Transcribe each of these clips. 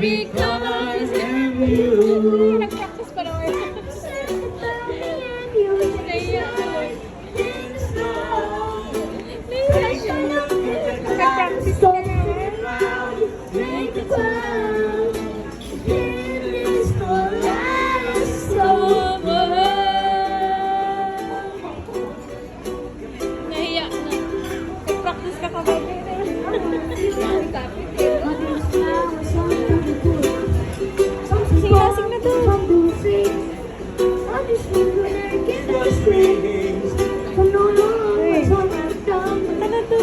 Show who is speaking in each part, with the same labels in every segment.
Speaker 1: every color's every you.
Speaker 2: Nag-practice pa naman. Nag-practice ka na.
Speaker 1: Make the cloud. Give this over.
Speaker 2: Nahiya na. Nag-practice ka pa ba? Sing na to.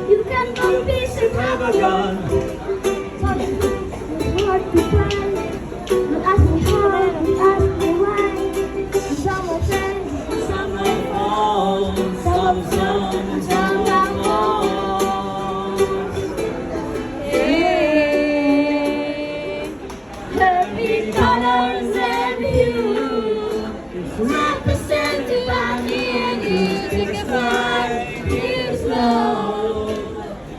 Speaker 1: You can go peace and have a gun. It's hard to find. Don't ask me how, don't ask me why. Some will say, some will fall, some will fall. Every colors and hues represented by me and you. Take a flight, it's slow.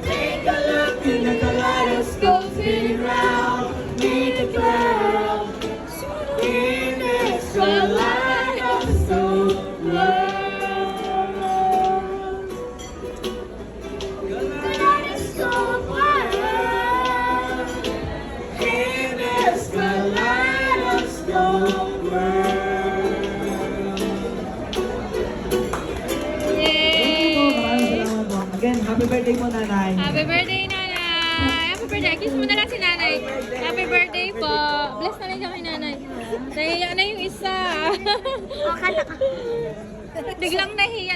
Speaker 1: Take a look in the kaleidoscope, spin round, make a cloud. In this kaleidoscope world. Kaleidoscope world. In this kaleidoscope world.
Speaker 2: Yay!
Speaker 3: Again, happy birthday po, nanay.
Speaker 2: Happy birthday, nanay! Happy birthday! Kiss mo na lang si nanay. Happy birthday po. Bless na lang kami, nanay. Nahiya na yung isa. Biglang nahiya.